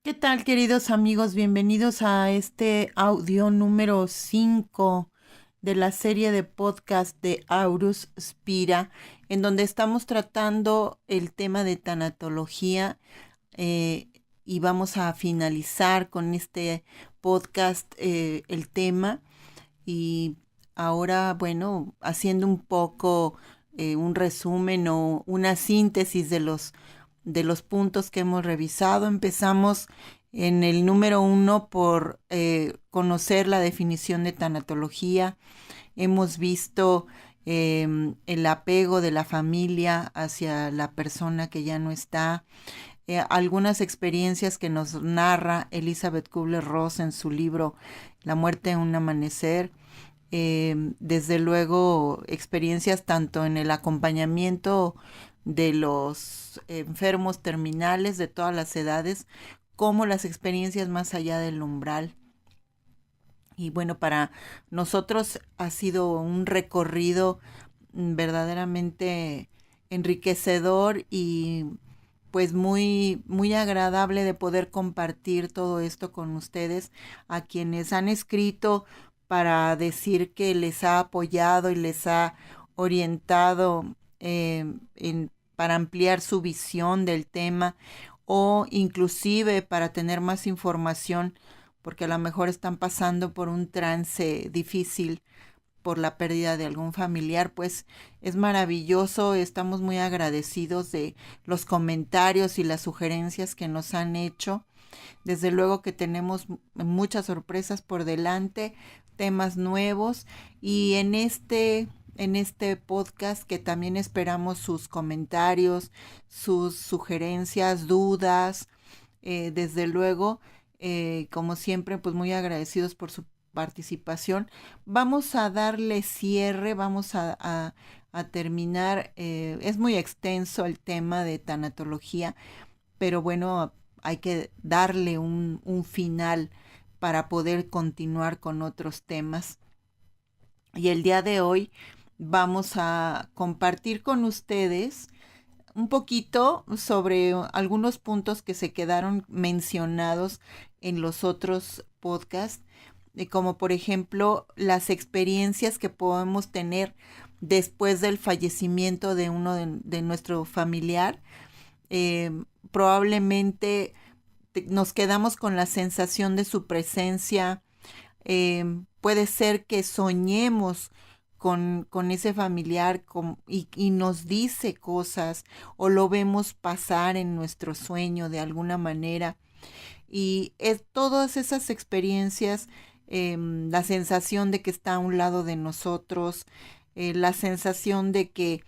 ¿Qué tal, queridos amigos? Bienvenidos a este audio número 5 de la serie de podcast de Aurus Spira, en donde estamos tratando el tema de tanatología eh, y vamos a finalizar con este podcast el tema. Y ahora, bueno, haciendo un poco un resumen o una síntesis de los puntos que hemos revisado, empezamos en el número 1 por conocer la definición de tanatología. Hemos visto el apego de la familia hacia la persona que ya no está, algunas experiencias que nos narra Elizabeth Kubler-Ross en su libro La muerte en un amanecer. Desde luego, experiencias tanto en el acompañamiento de los enfermos terminales de todas las edades, como las experiencias más allá del umbral. Y bueno, para nosotros ha sido un recorrido verdaderamente enriquecedor y pues muy, muy agradable de poder compartir todo esto con ustedes, a quienes han escrito para decir que les ha apoyado y les ha orientado para ampliar su visión del tema o inclusive para tener más información, porque a lo mejor están pasando por un trance difícil por la pérdida de algún familiar. Pues es maravilloso, estamos muy agradecidos de los comentarios y las sugerencias que nos han hecho. Desde luego que tenemos muchas sorpresas por delante, temas nuevos, y en este podcast que también esperamos sus comentarios, sus sugerencias, dudas. Desde luego, como siempre, pues muy agradecidos por su participación. Vamos a darle cierre, vamos a terminar. Es muy extenso el tema de tanatología, pero bueno, hay que darle un final para poder continuar con otros temas. Y el día de hoy vamos a compartir con ustedes un poquito sobre algunos puntos que se quedaron mencionados en los otros podcasts, como por ejemplo las experiencias que podemos tener después del fallecimiento de uno de nuestro familiar. Eh, Probablemente nos quedamos con la sensación de su presencia. Puede ser que soñemos con ese familiar y nos dice cosas, o lo vemos pasar en nuestro sueño de alguna manera. Y todas esas experiencias, la sensación de que está a un lado de nosotros, la sensación de que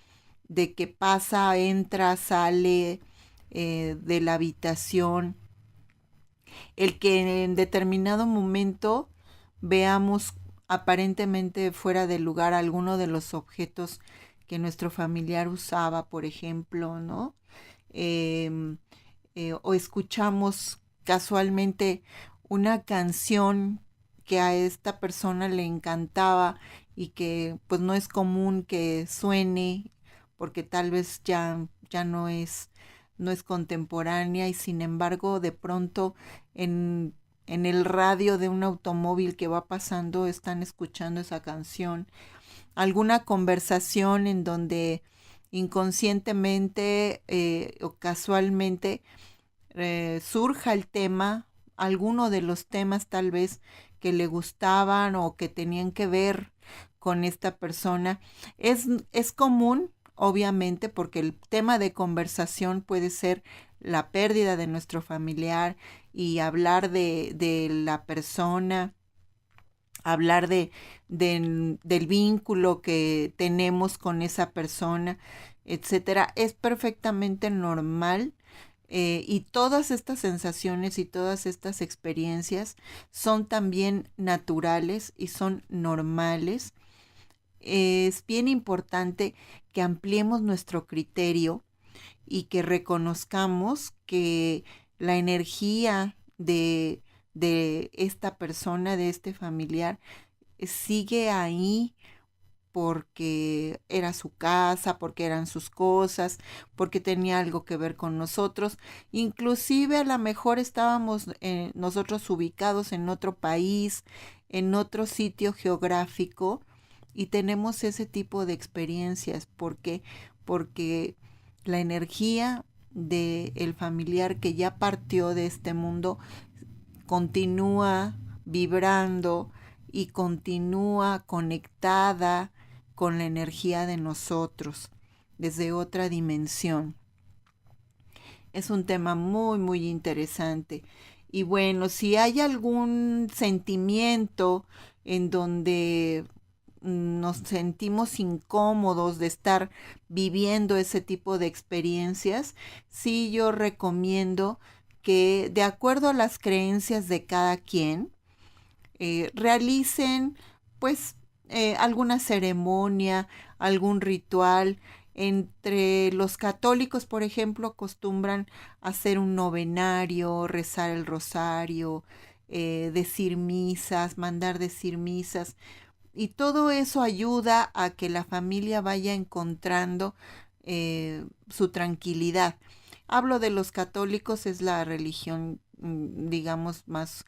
pasa, entra, sale de la habitación, el que en determinado momento veamos aparentemente fuera de lugar alguno de los objetos que nuestro familiar usaba, por ejemplo, ¿no? Em, o escuchamos casualmente una canción que a esta persona le encantaba y que pues no es común que suene, porque tal vez ya no es contemporánea, y sin embargo de pronto en el radio de un automóvil que va pasando están escuchando esa canción. Alguna conversación en donde inconscientemente o casualmente surja el tema, alguno de los temas tal vez que le gustaban o que tenían que ver con esta persona. Es común, obviamente, porque el tema de conversación puede ser la pérdida de nuestro familiar y hablar de la persona, hablar del vínculo que tenemos con esa persona, etcétera. Es perfectamente normal. Y todas estas sensaciones y todas estas experiencias son también naturales y son normales. Es bien importante que ampliemos nuestro criterio y que reconozcamos que la energía de esta persona, de este familiar, sigue ahí porque era su casa, porque eran sus cosas, porque tenía algo que ver con nosotros. Inclusive a lo mejor estábamos nosotros ubicados en otro país, en otro sitio geográfico y tenemos ese tipo de experiencias. ¿Por qué? Porque la energía del familiar que ya partió de este mundo continúa vibrando y continúa conectada con la energía de nosotros desde otra dimensión. Es un tema muy, muy interesante. Y bueno, si hay algún sentimiento en donde nos sentimos incómodos de estar viviendo ese tipo de experiencias, sí yo recomiendo que de acuerdo a las creencias de cada quien, realicen pues alguna ceremonia, algún ritual. Entre los católicos, por ejemplo, acostumbran hacer un novenario, rezar el rosario, decir misas, mandar decir misas. Y todo eso ayuda a que la familia vaya encontrando su tranquilidad. Hablo de los católicos, es la religión, digamos, más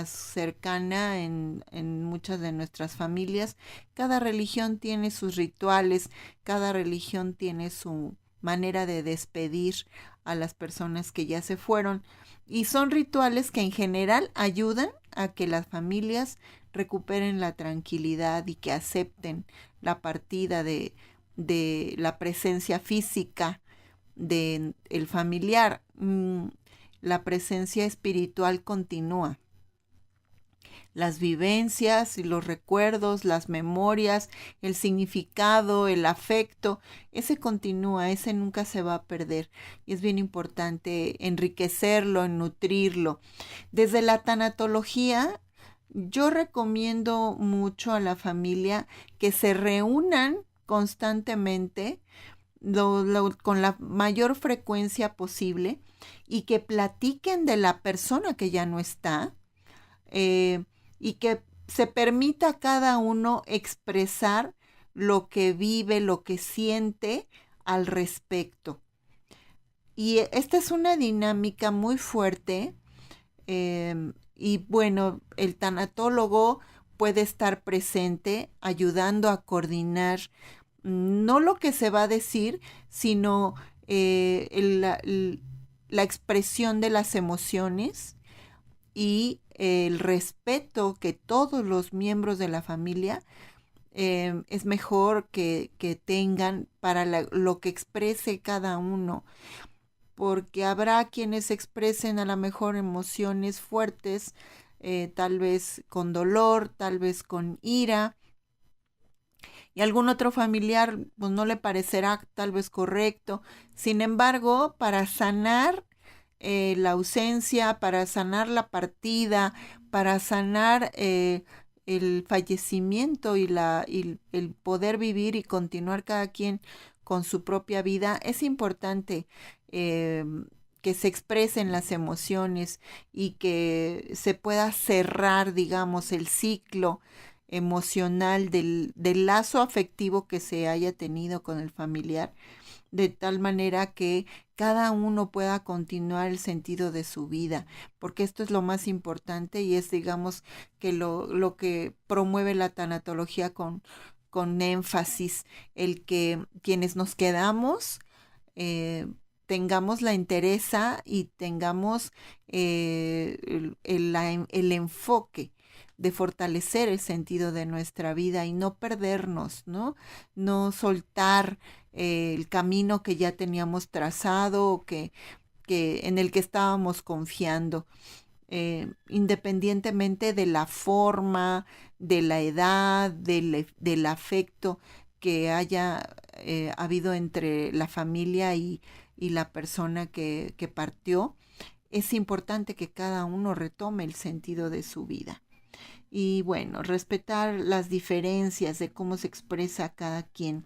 cercana en muchas de nuestras familias. Cada religión tiene sus rituales, cada religión tiene su manera de despedir a las personas que ya se fueron. Y son rituales que en general ayudan a que las familias recuperen la tranquilidad y que acepten la partida de la presencia física de el familiar. La presencia espiritual continúa. Las vivencias y los recuerdos, las memorias, el significado, el afecto, ese continúa, ese nunca se va a perder. Y es bien importante enriquecerlo, nutrirlo. Desde la tanatología, yo recomiendo mucho a la familia que se reúnan constantemente con la mayor frecuencia posible y que platiquen de la persona que ya no está, eh, y que se permita a cada uno expresar lo que vive, lo que siente al respecto. Y esta es una dinámica muy fuerte, y bueno, el tanatólogo puede estar presente ayudando a coordinar no lo que se va a decir, sino la expresión de las emociones y el respeto que todos los miembros de la familia es mejor que tengan para lo que exprese cada uno, porque habrá quienes expresen a lo mejor emociones fuertes, tal vez con dolor, tal vez con ira, y algún otro familiar pues no le parecerá tal vez correcto. Sin embargo, para sanar la ausencia, para sanar la partida, para sanar el fallecimiento y el poder vivir y continuar cada quien con su propia vida, es importante eh, que se expresen las emociones y que se pueda cerrar, digamos, el ciclo emocional del lazo afectivo que se haya tenido con el familiar, de tal manera que cada uno pueda continuar el sentido de su vida, porque esto es lo más importante y es, digamos, que lo que promueve la tanatología con énfasis, el que quienes nos quedamos tengamos la entereza y tengamos el enfoque de fortalecer el sentido de nuestra vida y no perdernos, ¿no? No soltar el camino que ya teníamos trazado o que en el que estábamos confiando, independientemente de la forma, de la edad, del afecto que haya habido entre la familia y la persona que partió. Es importante que cada uno retome el sentido de su vida. Y bueno, respetar las diferencias de cómo se expresa cada quien.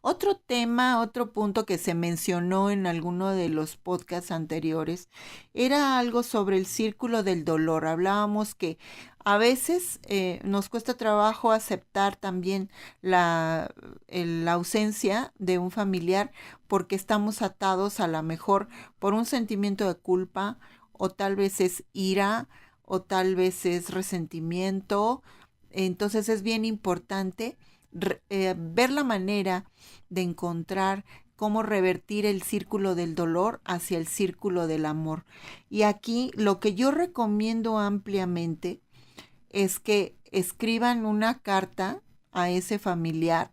Otro tema, otro punto que se mencionó en alguno de los podcasts anteriores era algo sobre el círculo del dolor. Hablábamos que a veces nos cuesta trabajo aceptar también la ausencia de un familiar porque estamos atados a lo mejor por un sentimiento de culpa o tal vez es ira o tal vez es resentimiento. Entonces es bien importante ver la manera de encontrar cómo revertir el círculo del dolor hacia el círculo del amor. Y aquí lo que yo recomiendo ampliamente es que escriban una carta a ese familiar,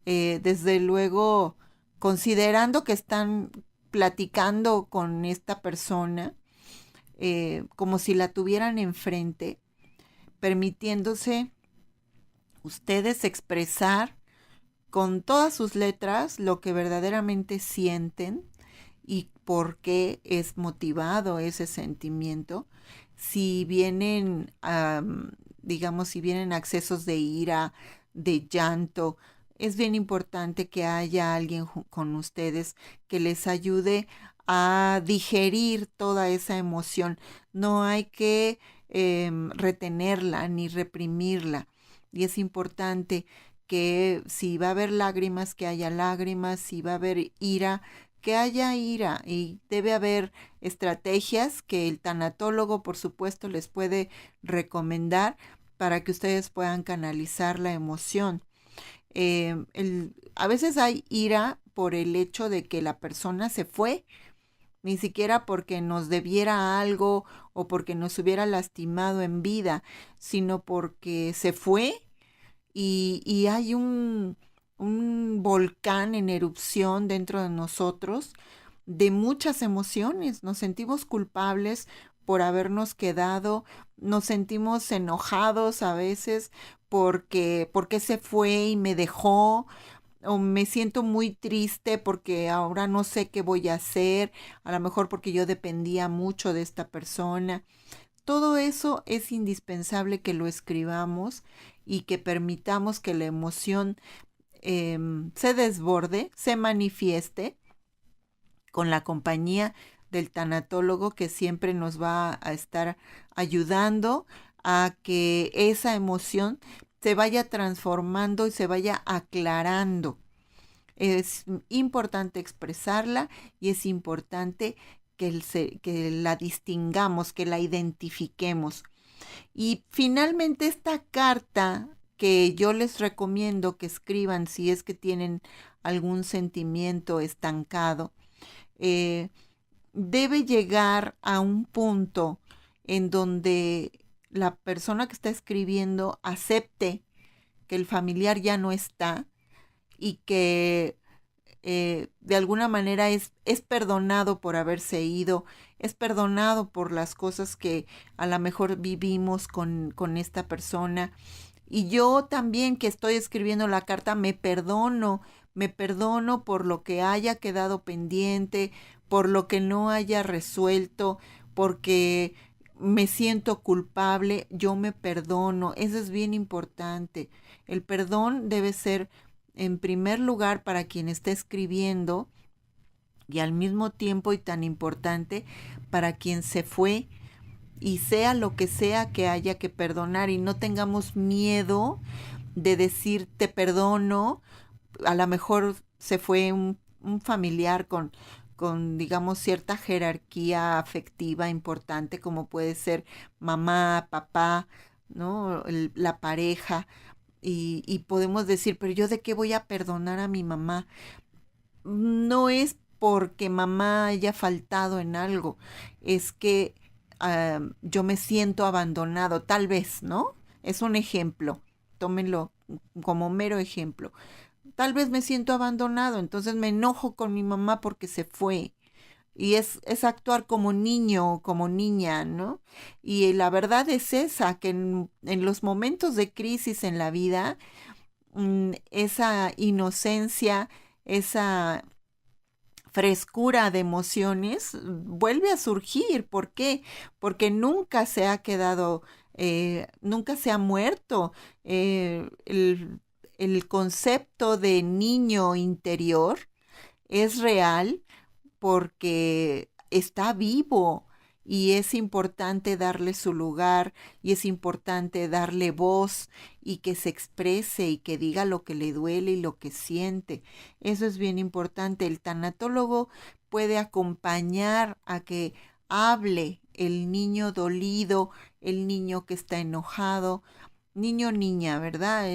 desde luego considerando que están platicando con esta persona, como si la tuvieran enfrente, permitiéndose ustedes expresar con todas sus letras lo que verdaderamente sienten y por qué es motivado ese sentimiento. Si vienen, digamos, si vienen accesos de ira, de llanto, es bien importante que haya alguien con ustedes que les ayude a digerir toda esa emoción. No hay que retenerla ni reprimirla. Y es importante que si va a haber lágrimas, que haya lágrimas, si va a haber ira, que haya ira. Y debe haber estrategias que el tanatólogo, por supuesto, les puede recomendar para que ustedes puedan canalizar la emoción. A veces hay ira por el hecho de que la persona se fue, ni siquiera porque nos debiera algo o porque nos hubiera lastimado en vida, sino porque se fue y hay un volcán en erupción dentro de nosotros de muchas emociones. Nos sentimos culpables por habernos quedado, nos sentimos enojados a veces porque se fue y me dejó, o me siento muy triste porque ahora no sé qué voy a hacer, a lo mejor porque yo dependía mucho de esta persona. Todo eso es indispensable que lo escribamos y que permitamos que la emoción se desborde, se manifieste con la compañía del tanatólogo que siempre nos va a estar ayudando a que esa emoción se vaya transformando y se vaya aclarando. Es importante expresarla y es importante que la distingamos, que la identifiquemos. Y finalmente esta carta que yo les recomiendo que escriban si es que tienen algún sentimiento estancado, eh, debe llegar a un punto en donde la persona que está escribiendo acepte que el familiar ya no está y que de alguna manera es perdonado por haberse ido, es perdonado por las cosas que a lo mejor vivimos con esta persona. Y yo también que estoy escribiendo la carta me perdono por lo que haya quedado pendiente, por lo que no haya resuelto, porque me siento culpable, yo me perdono. Eso es bien importante. El perdón debe ser en primer lugar para quien está escribiendo y al mismo tiempo y tan importante para quien se fue, y sea lo que sea que haya que perdonar, y no tengamos miedo de decir te perdono. A lo mejor se fue un familiar con, digamos, cierta jerarquía afectiva importante, como puede ser mamá, papá, ¿no? La pareja. Y podemos decir, pero yo de qué voy a perdonar a mi mamá. No es porque mamá haya faltado en algo, es que yo me siento abandonado, tal vez, ¿no? Es un ejemplo, tómenlo como mero ejemplo. Tal vez me siento abandonado, entonces me enojo con mi mamá porque se fue. Y es actuar como niño o como niña, ¿no? Y la verdad es esa, que en los momentos de crisis en la vida, esa inocencia, esa frescura de emociones vuelve a surgir. ¿Por qué? Porque nunca se ha quedado, nunca se ha muerto el concepto de niño interior es real porque está vivo y es importante darle su lugar y es importante darle voz y que se exprese y que diga lo que le duele y lo que siente. Eso es bien importante. El tanatólogo puede acompañar a que hable el niño dolido, el niño que está enojado, niño o niña, ¿verdad?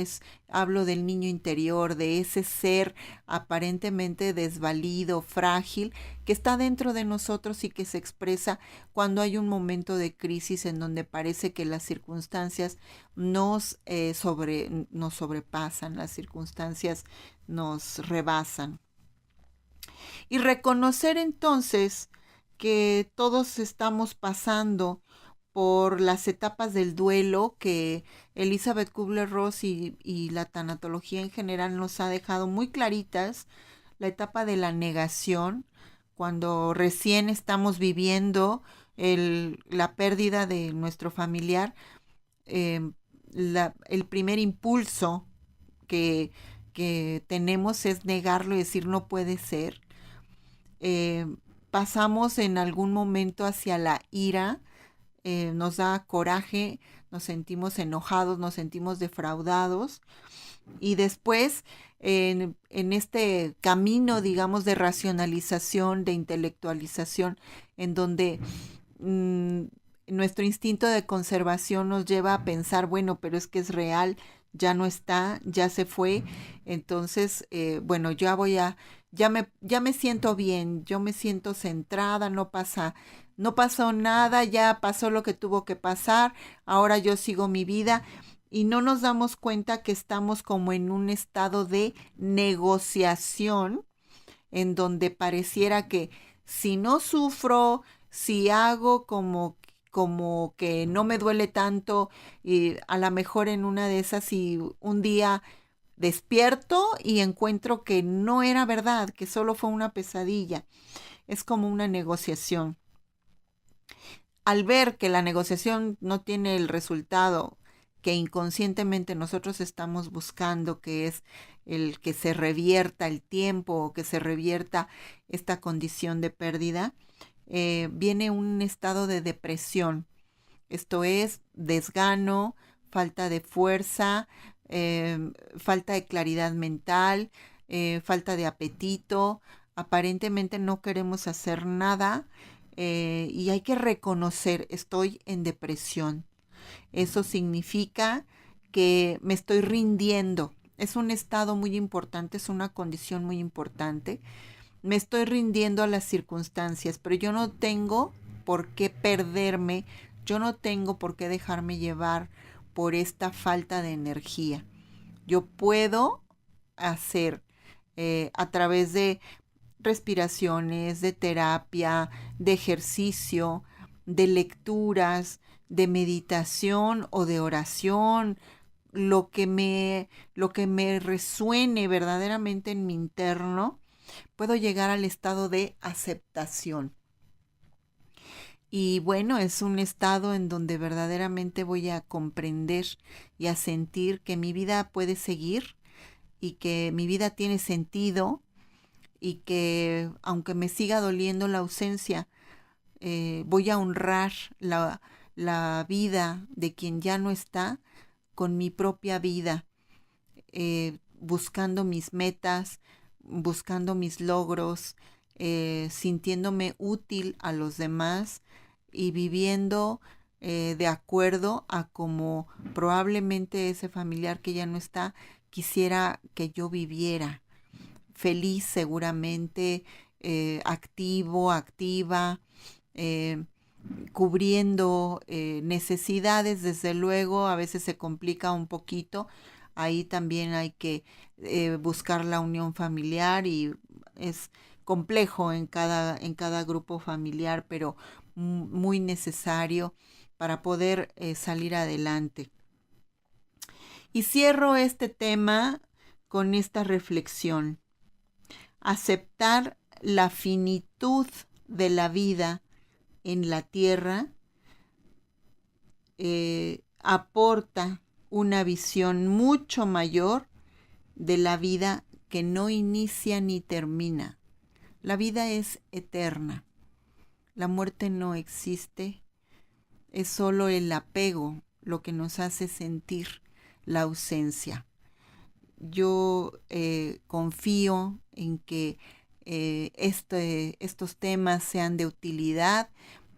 Hablo del niño interior, de ese ser aparentemente desvalido, frágil, que está dentro de nosotros y que se expresa cuando hay un momento de crisis en donde parece que las circunstancias nos sobrepasan, las circunstancias nos rebasan. Y reconocer entonces que todos estamos pasando por las etapas del duelo que Elizabeth Kubler-Ross y la tanatología en general nos ha dejado muy claritas, la etapa de la negación, cuando recién estamos viviendo la pérdida de nuestro familiar, eh, el primer impulso que, que tenemos es negarlo y decir no puede ser. Eh, Pasamos en algún momento hacia la ira, nos da coraje, nos sentimos enojados, nos sentimos defraudados y después en este camino, digamos, de racionalización, de intelectualización, en donde mm, nuestro instinto de conservación nos lleva a pensar, bueno, pero es que es real, ya no está, ya se fue, entonces, bueno, ya me siento bien, yo me siento centrada, no pasó nada, ya pasó lo que tuvo que pasar, ahora yo sigo mi vida y no nos damos cuenta que estamos como en un estado de negociación en donde pareciera que si no sufro, si hago como que no me duele tanto y a lo mejor en una de esas y un día despierto y encuentro que no era verdad, que solo fue una pesadilla. Es como una negociación. Al ver que la negociación no tiene el resultado que inconscientemente nosotros estamos buscando, que es el que se revierta el tiempo o que se revierta esta condición de pérdida, viene un estado de depresión. Esto es desgano, falta de fuerza, falta de claridad mental, falta de apetito. Aparentemente no queremos hacer nada y hay que reconocer, estoy en depresión. Eso significa que me estoy rindiendo. Es un estado muy importante, es una condición muy importante. Me estoy rindiendo a las circunstancias, pero yo no tengo por qué perderme, yo no tengo por qué dejarme llevar por esta falta de energía. Yo puedo hacer a través de respiraciones, de terapia, de ejercicio, de lecturas, de meditación o de oración, lo que me resuene verdaderamente en mi interno, puedo llegar al estado de aceptación. Y bueno, es un estado en donde verdaderamente voy a comprender y a sentir que mi vida puede seguir y que mi vida tiene sentido y que aunque me siga doliendo la ausencia, voy a honrar la vida de quien ya no está con mi propia vida, buscando mis metas, buscando mis logros, sintiéndome útil a los demás y viviendo de acuerdo a como probablemente ese familiar que ya no está quisiera que yo viviera. Feliz seguramente, activo, activa, eh, cubriendo necesidades, desde luego, a veces se complica un poquito, ahí también hay que buscar la unión familiar y es complejo en cada grupo familiar, pero muy necesario para poder salir adelante. Y cierro este tema con esta reflexión. Aceptar la finitud de la vida en la tierra aporta una visión mucho mayor de la vida que no inicia ni termina. La vida es eterna. La muerte no existe. Es solo el apego lo que nos hace sentir la ausencia. Yo confío en que estos temas sean de utilidad,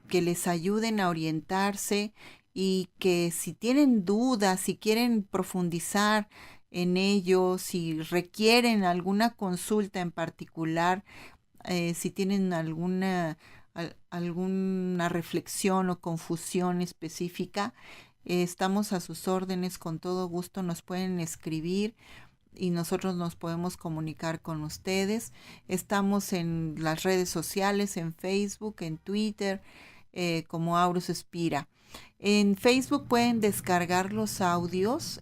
que les ayuden a orientarse y que si tienen dudas, si quieren profundizar en ello, si requieren alguna consulta en particular, si tienen alguna reflexión o confusión específica, estamos a sus órdenes, con todo gusto nos pueden escribir y nosotros nos podemos comunicar con ustedes. Estamos en las redes sociales, en Facebook, en Twitter, como Aurus Spira. En Facebook pueden descargar los audios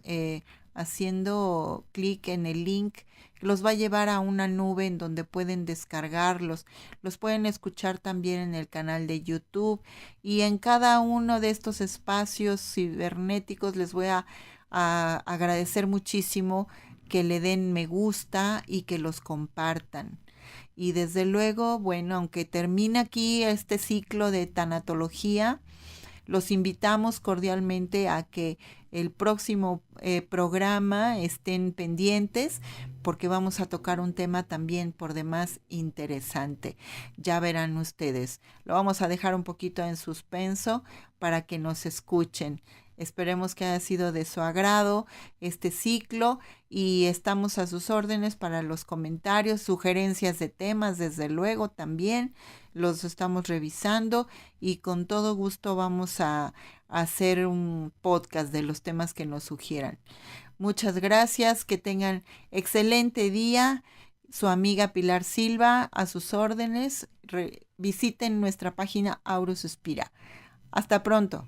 haciendo clic en el link. Los va a llevar a una nube en donde pueden descargarlos. Los pueden escuchar también en el canal de YouTube. Y en cada uno de estos espacios cibernéticos les voy a agradecer muchísimo que le den me gusta y que los compartan. Y desde luego, bueno, aunque termina aquí este ciclo de tanatología, los invitamos cordialmente a que el próximo programa estén pendientes porque vamos a tocar un tema también por demás interesante. Ya verán ustedes. Lo vamos a dejar un poquito en suspenso para que nos escuchen. Esperemos que haya sido de su agrado este ciclo y estamos a sus órdenes para los comentarios, sugerencias de temas, desde luego también los estamos revisando y con todo gusto vamos a hacer un podcast de los temas que nos sugieran. Muchas gracias, que tengan excelente día. Su amiga Pilar Silva a sus órdenes. Visiten nuestra página Aurus Spira. Hasta pronto.